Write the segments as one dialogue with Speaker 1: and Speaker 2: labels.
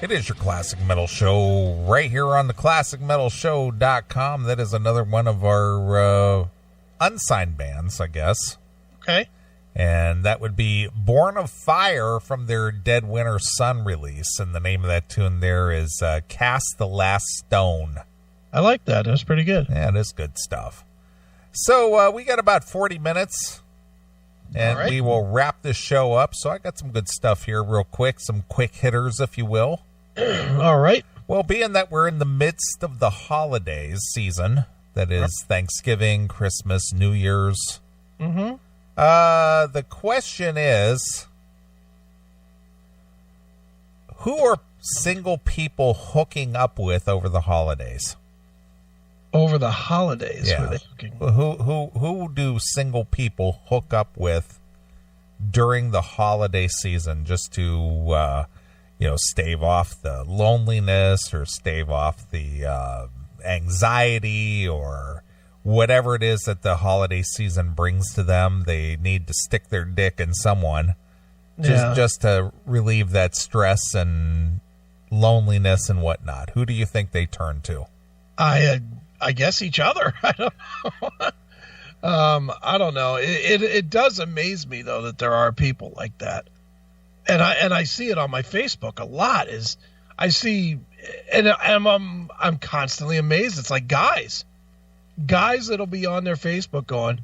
Speaker 1: It is your Classic Metal Show right here on the ClassicMetalShow.com. That is another one of our unsigned bands, I guess.
Speaker 2: Okay.
Speaker 1: And that would be Born of Fire from their Dead Winter Sun release. And the name of that tune there is Cast the Last Stone.
Speaker 2: I like that. That's pretty good.
Speaker 1: Yeah, it is good stuff. So we got about 40 minutes. And we will wrap this show up. So I got some good stuff here real quick. Some quick hitters, if you will.
Speaker 2: All right.
Speaker 1: Well, being that we're in the midst of the holidays season, that is Thanksgiving, Christmas, New Year's.
Speaker 2: Mm-hmm.
Speaker 1: The question is, who are single people hooking up with over the holidays?
Speaker 2: Over the holidays,
Speaker 1: yeah.
Speaker 2: Were they hooking?
Speaker 1: Who do single people hook up with during the holiday season, just to stave off the loneliness or stave off the anxiety or whatever it is that the holiday season brings to them? They need to stick their dick in someone just to relieve that stress and loneliness and whatnot. Who do you think they turn to?
Speaker 2: I guess each other. I don't know. I don't know. It does amaze me though that there are people like that, and I see it on my Facebook a lot. I'm constantly amazed. It's like guys that'll be on their Facebook going,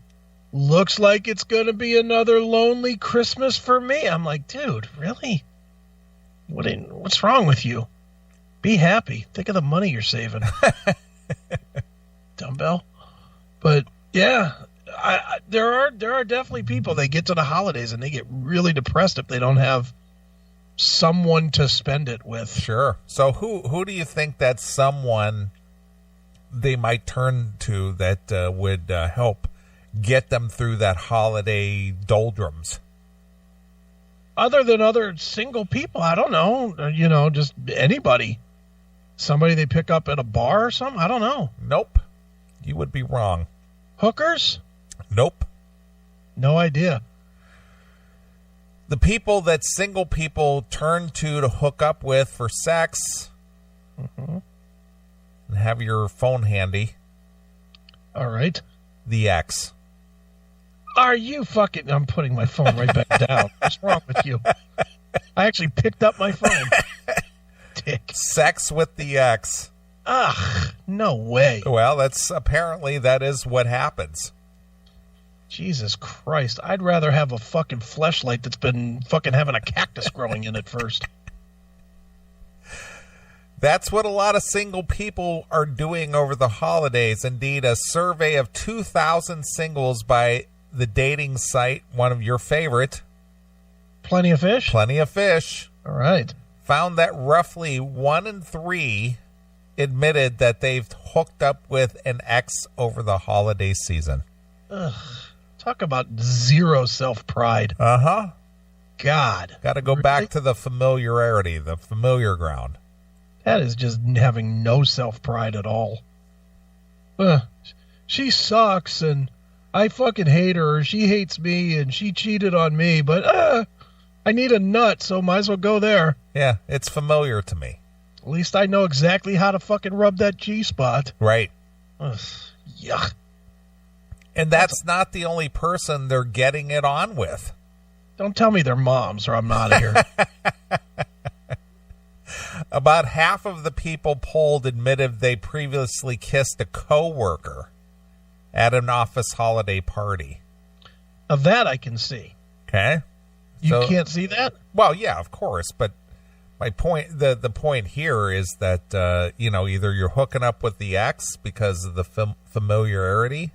Speaker 2: looks like it's going to be another lonely Christmas for me. I'm like, dude, really? What's wrong with you? Be happy. Think of the money you're saving. Dumbbell. But yeah, there are definitely people, they get to the holidays and they get really depressed if they don't have someone to spend it with.
Speaker 1: Sure. So who do you think that someone they might turn to that would help get them through that holiday doldrums?
Speaker 2: Other than other single people, I don't know. Just anybody. Somebody they pick up at a bar or something? I don't know.
Speaker 1: Nope. You would be wrong.
Speaker 2: Hookers?
Speaker 1: Nope.
Speaker 2: No idea.
Speaker 1: The people that single people turn to hook up with for sex.
Speaker 2: Mm-hmm.
Speaker 1: And have your phone handy.
Speaker 2: All right.
Speaker 1: The X.
Speaker 2: Are you fucking... I'm putting my phone right back down. What's wrong with you? I actually picked up my phone. Dick.
Speaker 1: Sex with the X.
Speaker 2: Ugh, no way.
Speaker 1: Well, that is what happens.
Speaker 2: Jesus Christ. I'd rather have a fucking fleshlight that's been fucking having a cactus growing in it first.
Speaker 1: That's what a lot of single people are doing over the holidays. Indeed, a survey of 2,000 singles by the dating site, one of your favorite.
Speaker 2: Plenty of Fish?
Speaker 1: Plenty of Fish.
Speaker 2: All right.
Speaker 1: Found that roughly 1 in 3 admitted that they've hooked up with an ex over the holiday season.
Speaker 2: Ugh. Talk about zero self-pride.
Speaker 1: Uh-huh.
Speaker 2: God.
Speaker 1: Got to go back to the familiarity, the familiar ground.
Speaker 2: That is just having no self-pride at all. She sucks, and I fucking hate her, or she hates me, and she cheated on me, but I need a nut, so might as well go there.
Speaker 1: Yeah, it's familiar to me.
Speaker 2: At least I know exactly how to fucking rub that G-spot.
Speaker 1: Right.
Speaker 2: Ugh, yuck.
Speaker 1: And that's not the only person they're getting it on with.
Speaker 2: Don't tell me they're moms, or I'm out of here.
Speaker 1: About half of the people polled admitted they previously kissed a coworker at an office holiday party.
Speaker 2: Now that I can see.
Speaker 1: Okay.
Speaker 2: You can't see that?
Speaker 1: Well, yeah, of course. But my point, the point here is that, either you're hooking up with the ex because of the familiarity.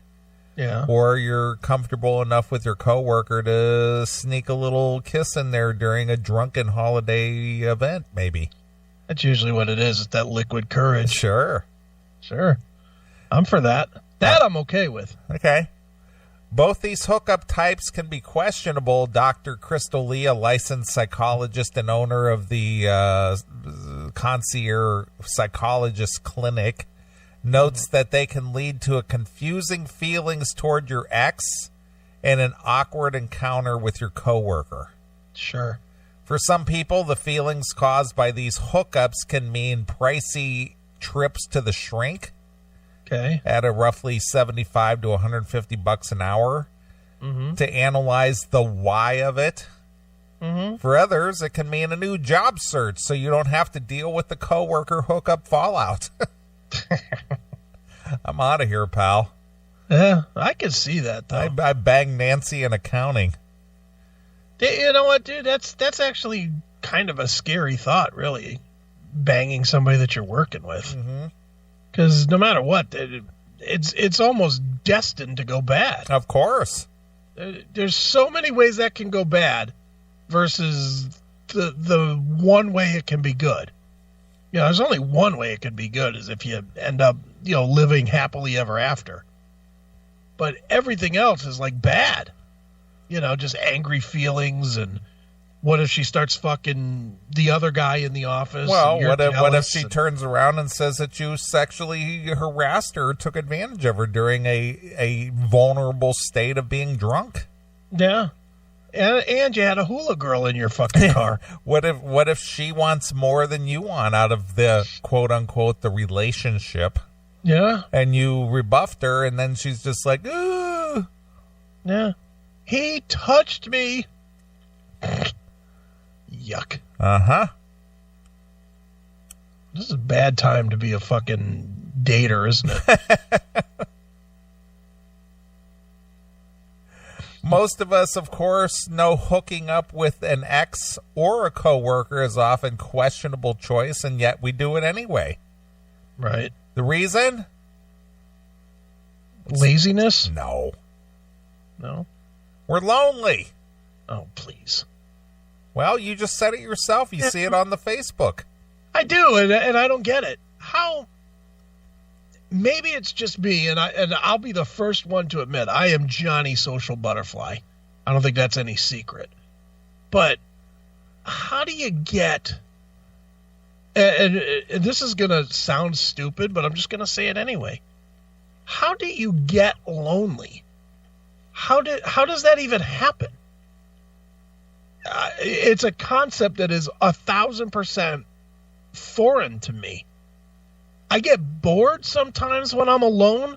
Speaker 2: Yeah.
Speaker 1: Or you're comfortable enough with your coworker to sneak a little kiss in there during a drunken holiday event, maybe.
Speaker 2: That's usually what it is. It's that liquid courage.
Speaker 1: Sure.
Speaker 2: I'm for that. That I'm okay with.
Speaker 1: Okay. Both these hookup types can be questionable. Dr. Crystal Lee, a licensed psychologist and owner of the Concierge Psychologist Clinic, notes that they can lead to a confusing feelings toward your ex and an awkward encounter with your coworker.
Speaker 2: Sure.
Speaker 1: For some people, the feelings caused by these hookups can mean pricey trips to the shrink at a roughly $75 to $150 an hour to analyze the why of it. For others, it can mean a new job search so you don't have to deal with the coworker hookup fallout. I'm out of here, pal.
Speaker 2: Yeah, I can see that, though.
Speaker 1: I banged Nancy in accounting.
Speaker 2: You know what, dude? That's actually kind of a scary thought, really, banging somebody that you're working with. Because no matter what, it's almost destined to go bad.
Speaker 1: Of course.
Speaker 2: There's so many ways that can go bad versus the one way it can be good. You know, there's only one way it can be good is if you end up, living happily ever after. But everything else is like bad. Just angry feelings, and what if she starts fucking the other guy in the office?
Speaker 1: Well, what if she turns around and says that you sexually harassed her or took advantage of her during a vulnerable state of being drunk?
Speaker 2: Yeah. And you had a hula girl in your fucking car.
Speaker 1: What if she wants more than you want out of the quote unquote the relationship?
Speaker 2: Yeah.
Speaker 1: And you rebuffed her, and then she's just like, ooh.
Speaker 2: Yeah. He touched me. Yuck.
Speaker 1: Uh-huh.
Speaker 2: This is a bad time to be a fucking dater, isn't it?
Speaker 1: Most of us, of course, know hooking up with an ex or a coworker is often questionable choice, and yet we do it anyway.
Speaker 2: Right.
Speaker 1: The reason?
Speaker 2: Laziness?
Speaker 1: No.
Speaker 2: No?
Speaker 1: We're lonely.
Speaker 2: Oh, please.
Speaker 1: Well, you just said it yourself. You see it on the Facebook.
Speaker 2: I do, and I don't get it. How? Maybe it's just me, and I'll be the first one to admit I am Johnny Social Butterfly. I don't think that's any secret. But how do you get? And this is gonna sound stupid, but I'm just gonna say it anyway. How do you get lonely? How does that even happen? It's a concept that is 1,000% foreign to me. I get bored sometimes when I'm alone,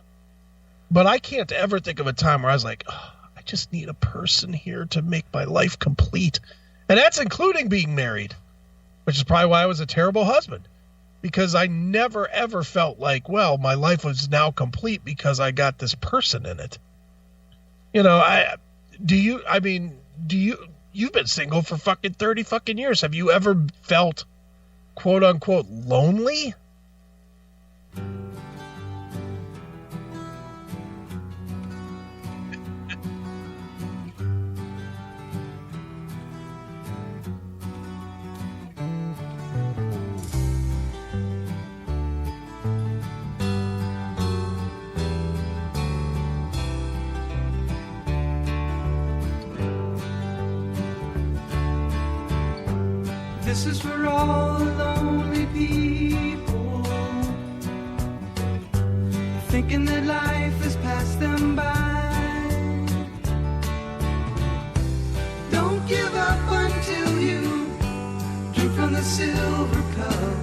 Speaker 2: but I can't ever think of a time where I was like, oh, I just need a person here to make my life complete. And that's including being married, which is probably why I was a terrible husband, because I never, ever felt like, well, my life was now complete because I got this person in it. You've been single for fucking 30 fucking years. Have you ever felt, quote unquote, lonely?
Speaker 3: This is for all the lonely people, thinking that life has passed them by. Don't give up until you drink from the silver cup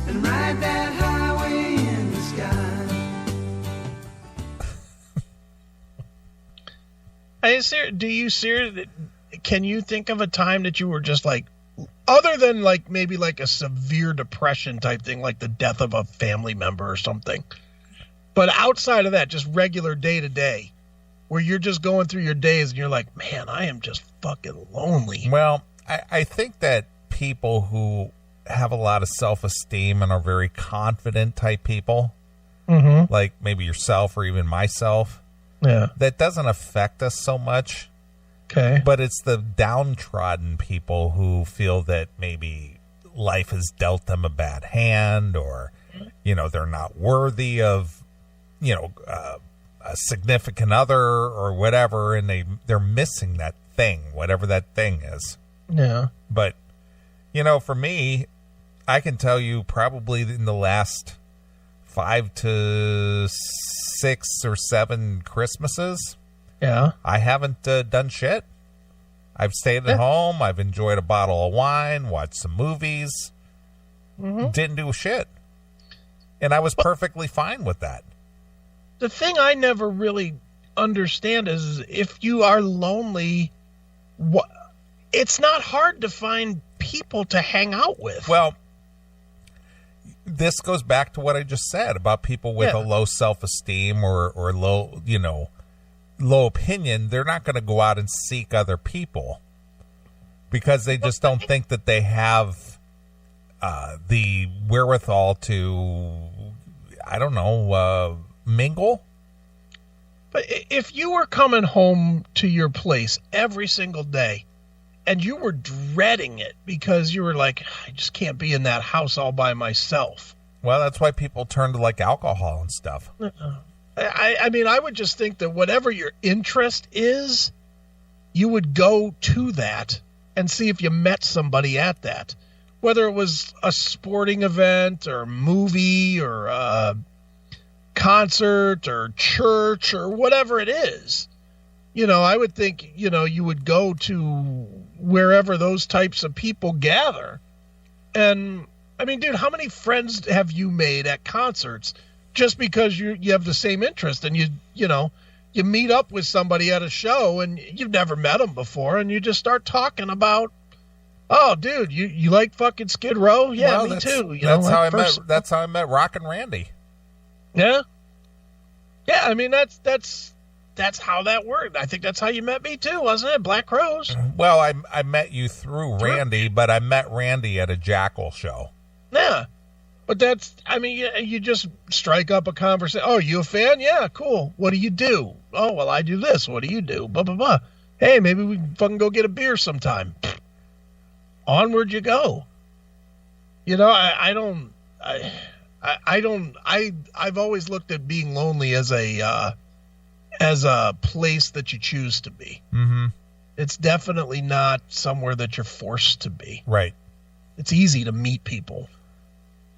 Speaker 3: and ride that highway in the sky.
Speaker 2: Can you think of a time that you were just like, other than like maybe like a severe depression type thing, like the death of a family member or something, but outside of that, just regular day to day, where you're just going through your days and you're like, man, I am just fucking lonely?
Speaker 1: Well, I think that people who have a lot of self-esteem and are very confident type people, like maybe yourself or even myself, that doesn't affect us so much.
Speaker 2: Okay.
Speaker 1: But it's the downtrodden people who feel that maybe life has dealt them a bad hand, or, they're not worthy of, a significant other or whatever, and they're missing that thing, whatever that thing is.
Speaker 2: Yeah.
Speaker 1: But, for me, I can tell you probably in the last 5 to 6 or 7 Christmases,
Speaker 2: yeah,
Speaker 1: I haven't done shit. I've stayed at home. I've enjoyed a bottle of wine, watched some movies. Didn't do shit. And I was perfectly fine with that.
Speaker 2: The thing I never really understand is if you are lonely, it's not hard to find people to hang out with.
Speaker 1: Well, this goes back to what I just said about people with a low self-esteem or low, low opinion. They're not going to go out and seek other people because they just don't think that they have the wherewithal to, I don't know, mingle.
Speaker 2: But if you were coming home to your place every single day and you were dreading it because you were like, I just can't be in that house all by myself.
Speaker 1: Well, that's why people turn to like alcohol and stuff.
Speaker 2: I mean, I would just think that whatever your interest is, you would go to that and see if you met somebody at that. Whether it was a sporting event or movie or a concert or church or whatever it is. I would think, you would go to wherever those types of people gather. And, I mean, dude, how many friends have you made at concerts just because you have the same interest and you meet up with somebody at a show and you've never met them before and you just start talking about, oh, dude, you like fucking Skid Row? Yeah, me too.
Speaker 1: That's how I met Rockin' Randy.
Speaker 2: Yeah. Yeah, I mean, that's how that worked. I think that's how you met me too, wasn't it? Black Crowes.
Speaker 1: Well, I met you through Randy, but I met Randy at a Jackal show.
Speaker 2: Yeah. But you just strike up a conversation. Oh, you a fan? Yeah, cool. What do you do? Oh, well, I do this. What do you do? Blah, blah, blah. Hey, maybe we can fucking go get a beer sometime. Onward you go. I've always looked at being lonely as a place that you choose to be.
Speaker 1: Mm-hmm.
Speaker 2: It's definitely not somewhere that you're forced to be.
Speaker 1: Right.
Speaker 2: It's easy to meet people.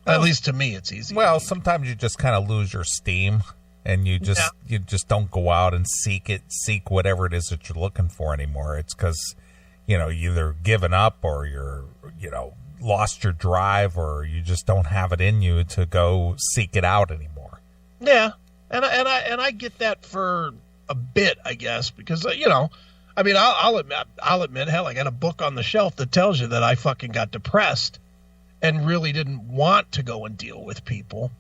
Speaker 2: At least to me, it's easy.
Speaker 1: Well, sometimes you just kind of lose your steam and you just don't go out and seek whatever it is that you're looking for anymore. It's because, you either given up or you're, lost your drive or you just don't have it in you to go seek it out anymore.
Speaker 2: Yeah. And I get that for a bit, I guess, because, I mean, I'll admit, hell, I got a book on the shelf that tells you that I fucking got depressed and really didn't want to go and deal with people.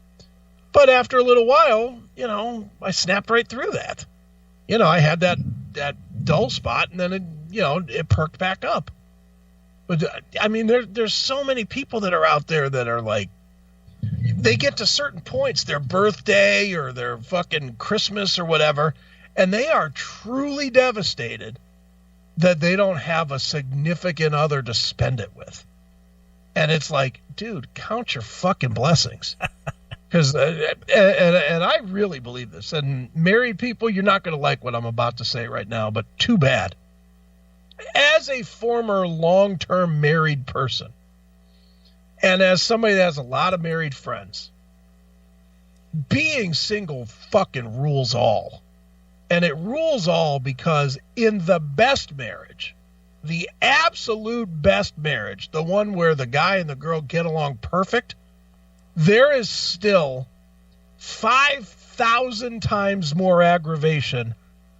Speaker 2: But after a little while, I snapped right through that. I had that dull spot and then it perked back up. But I mean, there's so many people that are out there that are like, they get to certain points, their birthday or their fucking Christmas or whatever, and they are truly devastated that they don't have a significant other to spend it with. And it's like, dude, count your fucking blessings. Because, and I really believe this. And married people, you're not going to like what I'm about to say right now, but too bad. As a former long-term married person, and as somebody that has a lot of married friends, being single fucking rules all. And it rules all because in the best marriage, the absolute best marriage, the one where the guy and the girl get along perfect, there is still 5,000 times more aggravation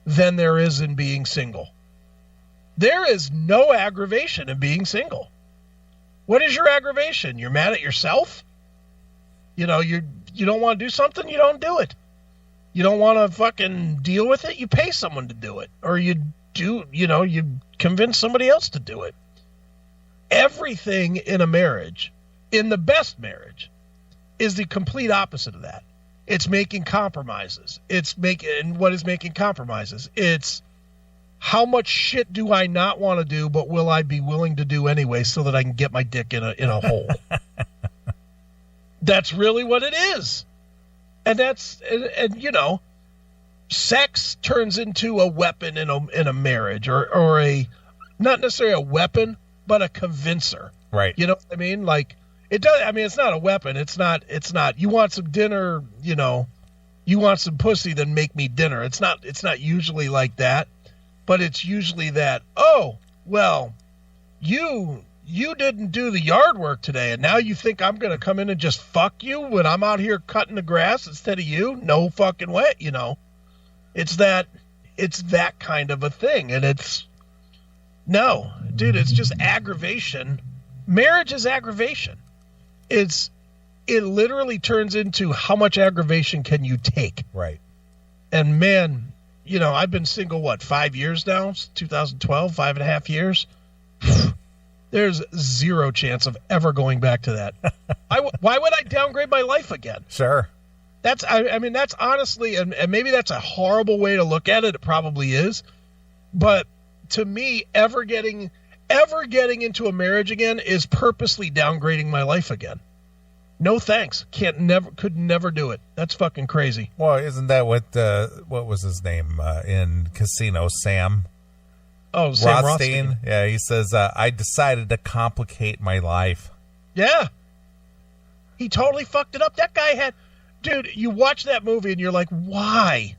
Speaker 2: than there is in being single. There is no aggravation in being single. What is your aggravation? You're mad at yourself? You don't want to do something, you don't do it. You don't want to fucking deal with it, you pay someone to do it. Or you convince somebody else to do it. Everything in a marriage, in the best marriage, is the complete opposite of that. It's making compromises. And what is making compromises? It's how much shit do I not want to do, but will I be willing to do anyway so that I can get my dick in a hole? That's really what it is. And sex turns into a weapon in a marriage or a, not necessarily a weapon, but a convincer.
Speaker 1: Right.
Speaker 2: You know what I mean? Like it does. I mean, it's not a weapon. It's not, you want some dinner, you want some pussy, then make me dinner. It's not usually like that, but it's usually that, oh, well, you didn't do the yard work today, and now you think I'm going to come in and just fuck you when I'm out here cutting the grass instead of you? No fucking way, you know. It's that kind of a thing, and no, dude, it's just aggravation. Marriage is aggravation. It literally turns into how much aggravation can you take?
Speaker 1: Right.
Speaker 2: And man, you know, I've been single, 5 years now? 2012, 5.5 years. There's zero chance of ever going back to that. Why would I downgrade my life again?
Speaker 1: Sure.
Speaker 2: I mean, that's honestly, and maybe that's a horrible way to look at it. It probably is. But to me, ever getting into a marriage again is purposely downgrading my life again. No thanks. Could never do it. That's fucking crazy.
Speaker 1: Well, isn't that what was his name in Casino? Sam?
Speaker 2: Oh, Sam Rothstein.
Speaker 1: Yeah, he says, I decided to complicate my life.
Speaker 2: Yeah. He totally fucked it up. That guy had... Dude, you watch that movie and you're like, why?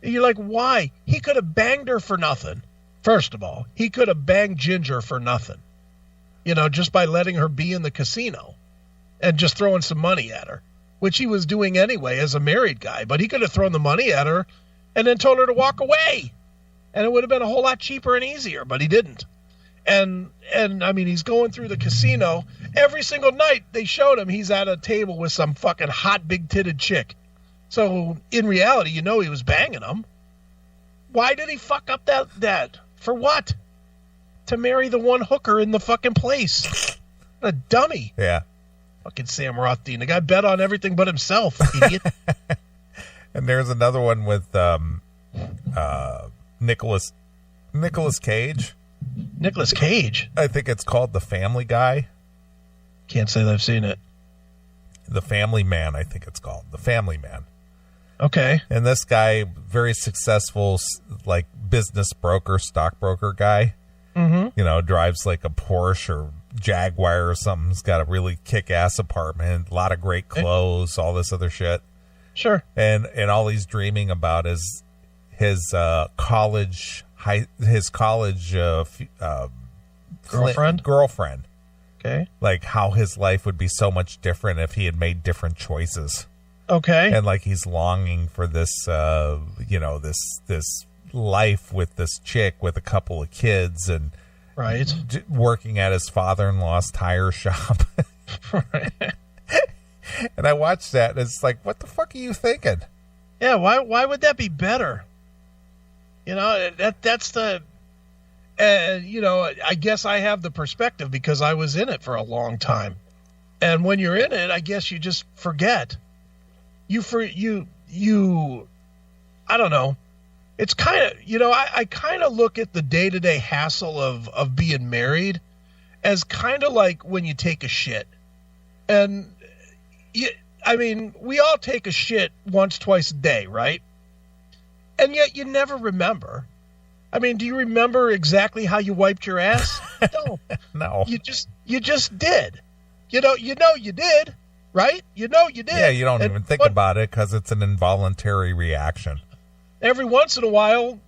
Speaker 2: You're like, why? He could have banged her for nothing. First of all, he could have banged Ginger for nothing. You know, just by letting her be in the casino and just throwing some money at her, which he was doing anyway as a married guy. But he could have thrown the money at her and then told her to walk away. And it would have been a whole lot cheaper and easier, but he didn't. And I mean, he's going through the casino. Every single night they showed him he's at a table with some fucking hot, big-titted chick. So in reality, you know he was banging them. Why did he fuck up that? For what? To marry the one hooker in the fucking place. What a dummy.
Speaker 1: Yeah.
Speaker 2: Fucking Sam Rothstein. The guy bet on everything but himself, idiot.
Speaker 1: And there's another one with Nicolas Cage.
Speaker 2: Nicolas Cage?
Speaker 1: I think it's called The Family Guy.
Speaker 2: Can't say that I've seen it.
Speaker 1: The Family Man, I think it's called. The Family Man.
Speaker 2: Okay.
Speaker 1: And this guy, very successful, like, business broker, stockbroker guy, you know, drives like a Porsche or Jaguar or something. He's got a really kick-ass apartment, a lot of great clothes, all this other shit.
Speaker 2: Sure.
Speaker 1: And all he's dreaming about is his college girlfriend.
Speaker 2: Okay.
Speaker 1: Like how his life would be so much different if he had made different choices.
Speaker 2: Okay.
Speaker 1: And like he's longing for this, this life with this chick with a couple of kids and
Speaker 2: right
Speaker 1: working at his father-in-law's tire shop.
Speaker 2: Right.
Speaker 1: And I watched that and it's like, what the fuck are you thinking?
Speaker 2: Yeah. Why would that be better? You know, that's the, I guess I have the perspective because I was in it for a long time. And when you're in it, I guess you just forget. I don't know. It's kind of, I kind of look at the day-to-day hassle of being married as kind of like when you take a shit. And, we all take a shit once, twice a day, right? And yet you never remember. I mean, do you remember exactly how you wiped your ass? No.
Speaker 1: No.
Speaker 2: You just did. You did, right? You did.
Speaker 1: Yeah, you don't even think about it because it's an involuntary reaction.
Speaker 2: Every once in a while,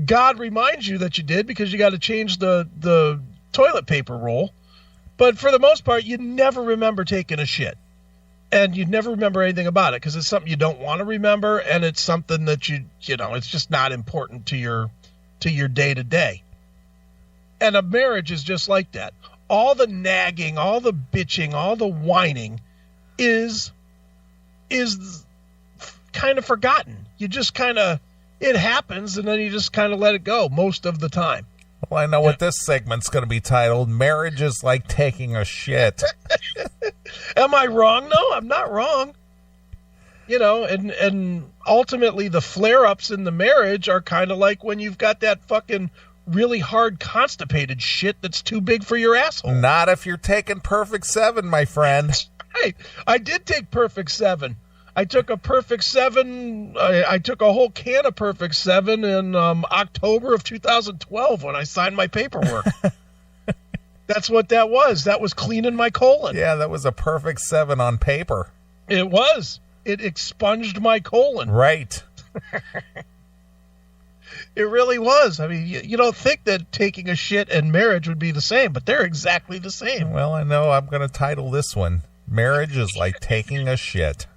Speaker 2: God reminds you that you did because you got to change the toilet paper roll. But for the most part, you never remember taking a shit. And you never remember anything about it because it's something you don't want to remember, and it's something that it's just not important to your day-to-day. And a marriage is just like that. All the nagging, all the bitching, all the whining is kind of forgotten. You just it happens, and then you just kind of let it go most of the time.
Speaker 1: Well, I know what this segment's going to be titled. Marriage is like taking a shit.
Speaker 2: Am I wrong? No, I'm not wrong. And ultimately the flare-ups in the marriage are kind of like when you've got that fucking really hard constipated shit that's too big for your asshole.
Speaker 1: Not if you're taking Perfect 7, my friend.
Speaker 2: Right. I did take Perfect 7. I took a Perfect 7. I took a whole can of Perfect 7 in October of 2012 when I signed my paperwork. That's what that was. That was cleaning my colon.
Speaker 1: Yeah, that was a Perfect 7 on paper.
Speaker 2: It was. It expunged my colon.
Speaker 1: Right.
Speaker 2: It really was. I mean, you don't think that taking a shit and marriage would be the same, but they're exactly the same.
Speaker 1: Well, I know I'm going to title this one, Marriage is Like Taking a Shit.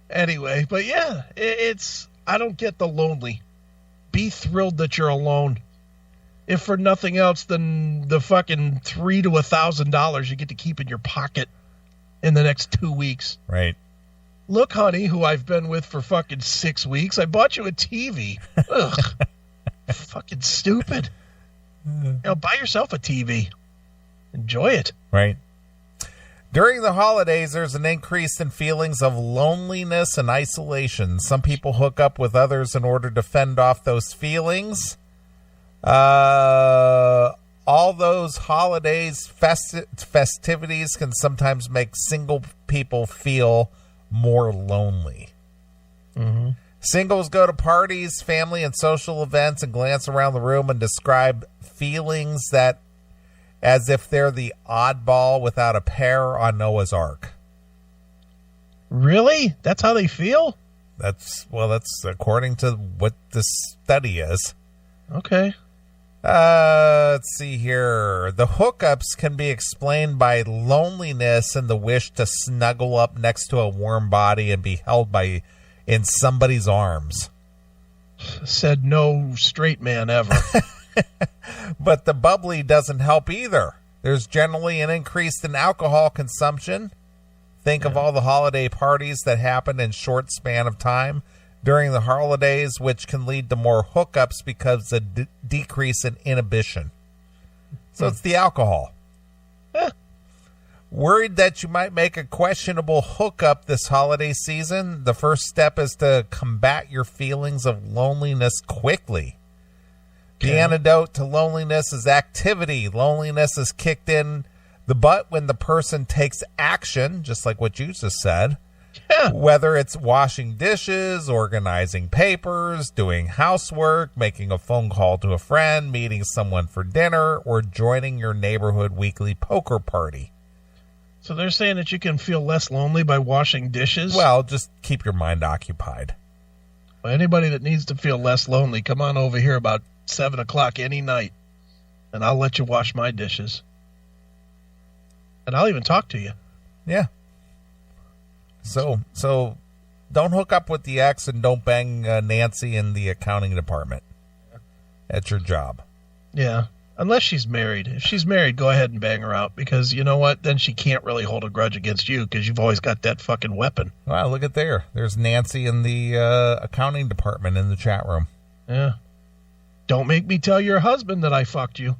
Speaker 2: Anyway, but yeah, it's, I don't get the lonely. Be thrilled that you're alone. If for nothing else than the fucking $3,000 to $1,000 you get to keep in your pocket in the next 2 weeks.
Speaker 1: Right.
Speaker 2: Look, honey, who I've been with for fucking 6 weeks, I bought you a TV. Ugh. Fucking stupid. Buy yourself a TV. Enjoy it.
Speaker 1: Right. During the holidays, there's an increase in feelings of loneliness and isolation. Some people hook up with others in order to fend off those feelings. All those holidays, festivities can sometimes make single people feel more lonely.
Speaker 2: Mm-hmm.
Speaker 1: Singles go to parties, family, and social events and glance around the room and describe feelings that as if they're the oddball without a pair on Noah's Ark.
Speaker 2: Really? That's how they feel?
Speaker 1: That's according to what this study is.
Speaker 2: Okay.
Speaker 1: Let's see here. The hookups can be explained by loneliness and the wish to snuggle up next to a warm body and be held in somebody's arms.
Speaker 2: Said no straight man ever.
Speaker 1: But the bubbly doesn't help either. There's generally an increase in alcohol consumption. Think of all the holiday parties that happen in short span of time during the holidays, which can lead to more hookups because of a decrease in inhibition. So it's the alcohol. Worried that you might make a questionable hookup this holiday season? The first step is to combat your feelings of loneliness quickly. The antidote to loneliness is activity. Loneliness is kicked in the butt when the person takes action, just like what you just said.
Speaker 2: Yeah.
Speaker 1: Whether it's washing dishes, organizing papers, doing housework, making a phone call to a friend, meeting someone for dinner, or joining your neighborhood weekly poker party.
Speaker 2: So they're saying that you can feel less lonely by washing dishes?
Speaker 1: Well, just keep your mind occupied.
Speaker 2: Well, anybody that needs to feel less lonely, come on over here about 7 o'clock any night, and I'll let you wash my dishes. And I'll even talk to you.
Speaker 1: Yeah. So don't hook up with the ex and don't bang Nancy in the accounting department at your job.
Speaker 2: Yeah. Unless she's married. If she's married, go ahead and bang her out, because you know what? Then she can't really hold a grudge against you because you've always got that fucking weapon.
Speaker 1: Wow, look at there. There's Nancy in the accounting department in the chat room.
Speaker 2: Yeah. Don't make me tell your husband that I fucked you.